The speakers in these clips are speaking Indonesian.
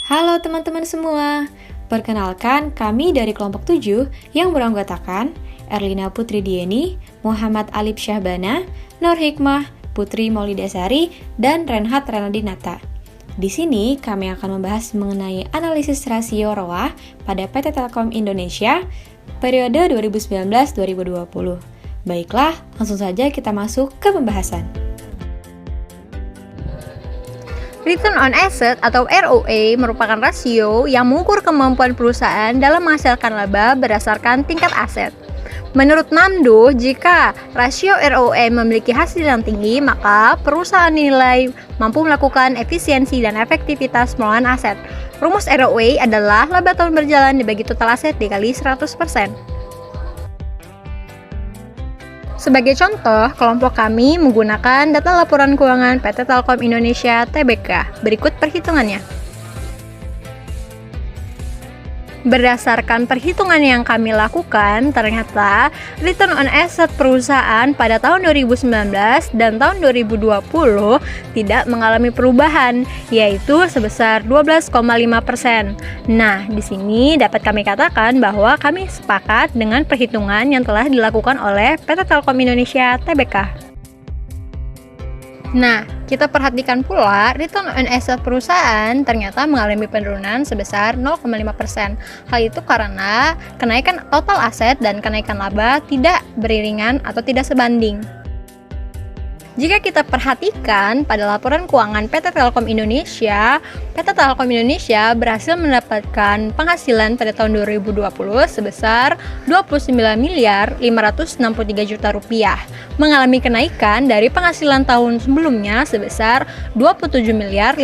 Halo teman-teman semua, perkenalkan kami dari kelompok 7 yang beranggotakan Erlina Putri Dieni, Muhammad Alif Syahbana, Nur Hikmah, Putri Maulidasari, dan Renhat Renadinata. Di sini kami akan membahas mengenai analisis rasio ROA pada PT Telkom Indonesia periode 2019-2020. Baiklah, langsung saja kita masuk ke pembahasan. Return on Asset atau ROA merupakan rasio yang mengukur kemampuan perusahaan dalam menghasilkan laba berdasarkan tingkat aset. Menurut Namdo, jika rasio ROA memiliki hasil yang tinggi, maka perusahaan dinilai mampu melakukan efisiensi dan efektivitas pengelolaan aset. Rumus ROA adalah laba tahun berjalan dibagi total aset dikali 100%. Sebagai contoh, kelompok kami menggunakan data laporan keuangan PT Telkom Indonesia Tbk. Berikut perhitungannya. Berdasarkan perhitungan yang kami lakukan, ternyata return on asset perusahaan pada tahun 2019 dan tahun 2020 tidak mengalami perubahan, yaitu sebesar 12,5%. Nah, di sini dapat kami katakan bahwa kami sepakat dengan perhitungan yang telah dilakukan oleh PT Telkom Indonesia Tbk. Nah, kita perhatikan pula return on asset perusahaan ternyata mengalami penurunan sebesar 0,5%. Hal itu karena kenaikan total aset dan kenaikan laba tidak beriringan atau tidak sebanding. Jika kita perhatikan pada laporan keuangan PT Telkom Indonesia berhasil mendapatkan penghasilan pada tahun 2020 sebesar 29.563 juta rupiah, mengalami kenaikan dari penghasilan tahun sebelumnya sebesar 27.592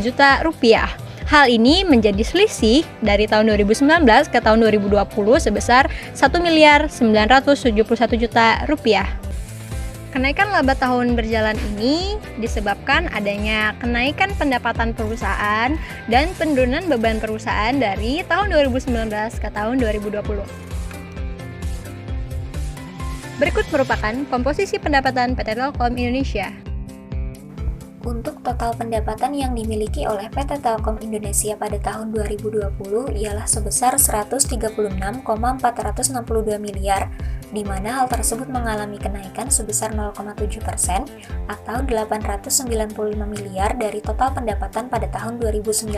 juta rupiah. Hal ini menjadi selisih dari tahun 2019 ke tahun 2020 sebesar 1.971 juta rupiah. Kenaikan laba tahun berjalan ini disebabkan adanya kenaikan pendapatan perusahaan dan penurunan beban perusahaan dari tahun 2019 ke tahun 2020. Berikut merupakan komposisi pendapatan PT Telkom Indonesia. Untuk total pendapatan yang dimiliki oleh PT Telkom Indonesia pada tahun 2020 ialah sebesar 136,462 miliar, di mana hal tersebut mengalami kenaikan sebesar 0,7% atau 895 miliar dari total pendapatan pada tahun 2019.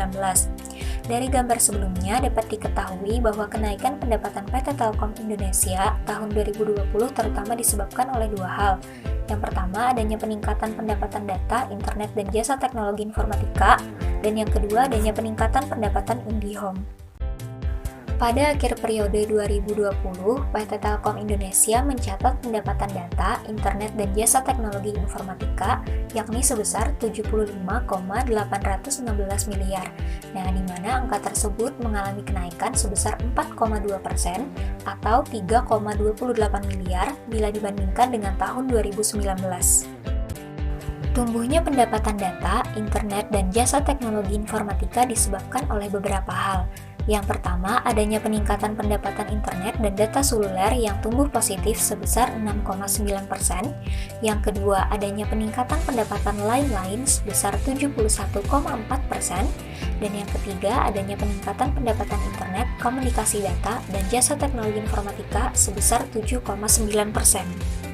Dari gambar sebelumnya dapat diketahui bahwa kenaikan pendapatan PT Telkom Indonesia tahun 2020 terutama disebabkan oleh dua hal. Yang pertama, adanya peningkatan pendapatan data, internet, dan jasa teknologi informatika, dan yang kedua, adanya peningkatan pendapatan IndiHome. Pada akhir periode 2020, PT Telkom Indonesia mencatat pendapatan data, internet, dan jasa teknologi informatika yakni sebesar 75,816 miliar. Nah, di mana angka tersebut mengalami kenaikan sebesar 4,2% atau 3,28 miliar bila dibandingkan dengan tahun 2019. Tumbuhnya pendapatan data, internet, dan jasa teknologi informatika disebabkan oleh beberapa hal. Yang pertama, adanya peningkatan pendapatan internet dan data seluler yang tumbuh positif sebesar 6,9%. Yang kedua, adanya peningkatan pendapatan lain-lain sebesar 71,4%. Dan yang ketiga, adanya peningkatan pendapatan internet, komunikasi data, dan jasa teknologi informatika sebesar 7,9%.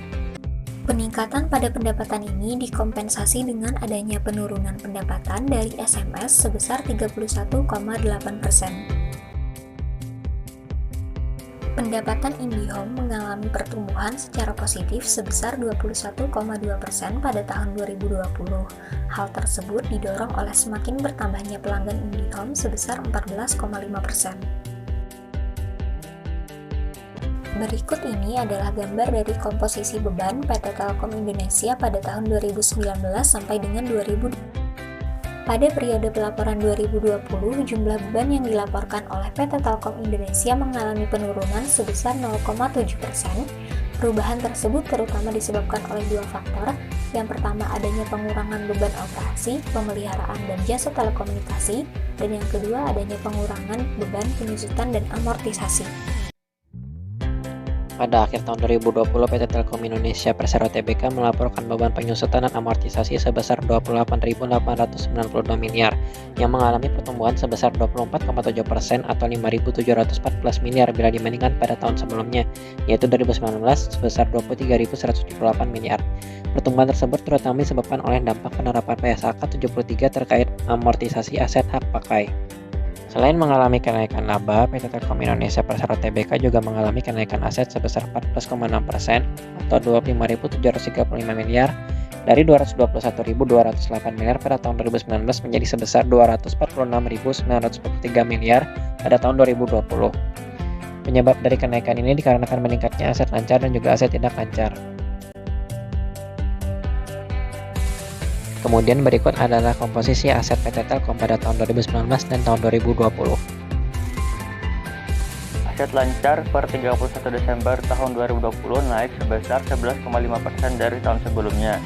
Peningkatan pada pendapatan ini dikompensasi dengan adanya penurunan pendapatan dari SMS sebesar 31,8%. Pendapatan IndiHome mengalami pertumbuhan secara positif sebesar 21,2% pada tahun 2020. Hal tersebut didorong oleh semakin bertambahnya pelanggan IndiHome sebesar 14,5%. Berikut ini adalah gambar dari komposisi beban PT Telkom Indonesia pada tahun 2019 sampai dengan 2020. Pada periode pelaporan 2020, jumlah beban yang dilaporkan oleh PT Telkom Indonesia mengalami penurunan sebesar 0,7%. Perubahan tersebut terutama disebabkan oleh dua faktor. Yang pertama, adanya pengurangan beban operasi, pemeliharaan, dan jasa telekomunikasi. Dan yang kedua, adanya pengurangan beban penyusutan dan amortisasi. Pada akhir tahun 2020, PT Telkom Indonesia Persero Tbk melaporkan beban penyusutan dan amortisasi sebesar 28.892 miliar, yang mengalami pertumbuhan sebesar 24,7% atau 5.714 miliar bila dibandingkan pada tahun sebelumnya, yaitu 2019 sebesar 23.178 miliar. Pertumbuhan tersebut terutama disebabkan oleh dampak penerapan PSAK 73 terkait amortisasi aset hak pakai. Selain mengalami kenaikan laba, PT Telkom Indonesia Persero Tbk juga mengalami kenaikan aset sebesar 14,6% atau 25.735 miliar dari 221.208 miliar pada tahun 2019 menjadi sebesar 246.943 miliar pada tahun 2020. Penyebab dari kenaikan ini dikarenakan meningkatnya aset lancar dan juga aset tidak lancar. Kemudian berikut adalah komposisi aset PT Telkom pada tahun 2019 dan tahun 2020. Aset lancar per 31 Desember tahun 2020 naik sebesar 11,5% dari tahun sebelumnya.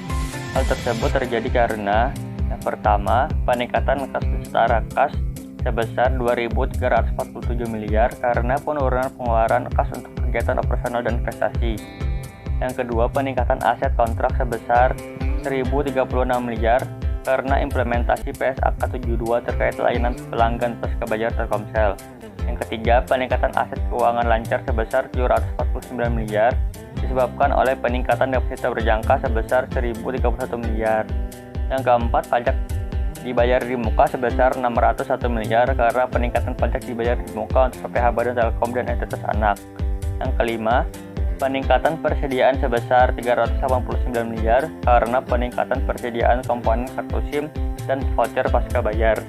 Hal tersebut terjadi karena yang pertama, peningkatan kas setara kas sebesar 2.347 miliar karena penurunan pengeluaran kas untuk kegiatan operasional dan investasi. Yang kedua, peningkatan aset kontrak sebesar 1.036 miliar karena implementasi PSAK 72 terkait layanan pelanggan pasca bayar Telkomsel. Yang ketiga, peningkatan aset keuangan lancar sebesar 749 miliar disebabkan oleh peningkatan deposito berjangka sebesar 1.031 miliar. Yang keempat, pajak dibayar di muka sebesar 601 miliar karena peningkatan pajak dibayar di muka untuk PPH Badan Telkom dan entitas anak. Yang kelima, peningkatan persediaan sebesar 389 miliar karena peningkatan persediaan komponen kartu SIM dan voucher pasca bayar.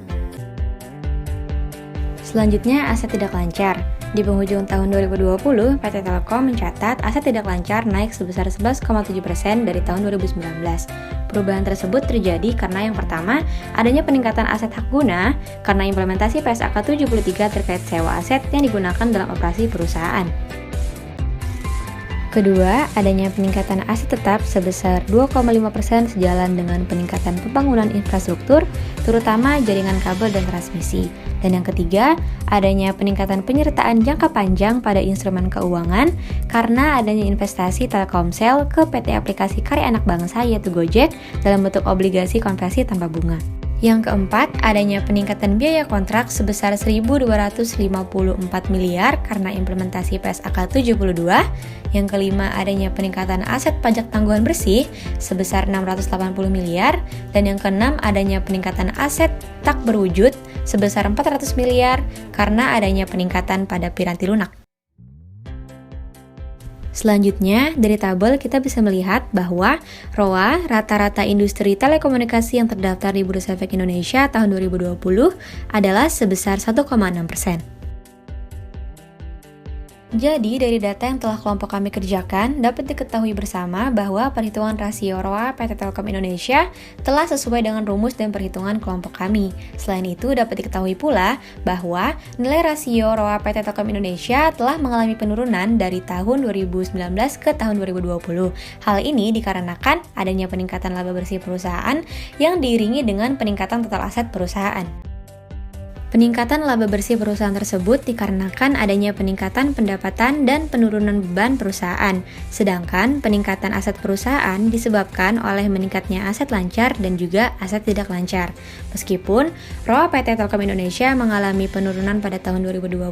Selanjutnya, aset tidak lancar. Di penghujung tahun 2020, PT Telkom mencatat aset tidak lancar naik sebesar 11,7% dari tahun 2019. Perubahan tersebut terjadi karena yang pertama, adanya peningkatan aset hak guna karena implementasi PSAK 73 terkait sewa aset yang digunakan dalam operasi perusahaan. Kedua, adanya peningkatan aset tetap sebesar 2,5% sejalan dengan peningkatan pembangunan infrastruktur, terutama jaringan kabel dan transmisi. Dan yang ketiga, adanya peningkatan penyertaan jangka panjang pada instrumen keuangan karena adanya investasi Telkomsel ke PT aplikasi karya anak bangsa yaitu Gojek dalam bentuk obligasi konversi tanpa bunga. Yang keempat, adanya peningkatan biaya kontrak sebesar 1.254 miliar karena implementasi PSAK 72. Yang kelima, adanya peningkatan aset pajak tanggungan bersih sebesar 680 miliar. Dan yang keenam, adanya peningkatan aset tak berwujud sebesar 400 miliar karena adanya peningkatan pada piranti lunak. Selanjutnya, dari tabel kita bisa melihat bahwa ROA rata-rata industri telekomunikasi yang terdaftar di Bursa Efek Indonesia tahun 2020 adalah sebesar 1,6%. Jadi, dari data yang telah kelompok kami kerjakan, dapat diketahui bersama bahwa perhitungan rasio ROA PT Telkom Indonesia telah sesuai dengan rumus dan perhitungan kelompok kami. Selain itu, dapat diketahui pula bahwa nilai rasio ROA PT Telkom Indonesia telah mengalami penurunan dari tahun 2019 ke tahun 2020. Hal ini dikarenakan adanya peningkatan laba bersih perusahaan yang diiringi dengan peningkatan total aset perusahaan. Peningkatan laba bersih perusahaan tersebut dikarenakan adanya peningkatan pendapatan dan penurunan beban perusahaan, sedangkan peningkatan aset perusahaan disebabkan oleh meningkatnya aset lancar dan juga aset tidak lancar. Meskipun ROA PT Telkom Indonesia mengalami penurunan pada tahun 2020,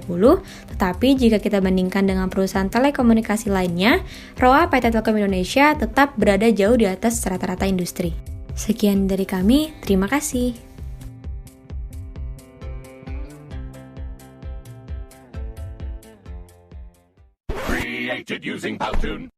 tetapi jika kita bandingkan dengan perusahaan telekomunikasi lainnya, ROA PT Telkom Indonesia tetap berada jauh di atas rata-rata industri. Sekian dari kami, terima kasih. Created using Powtoon.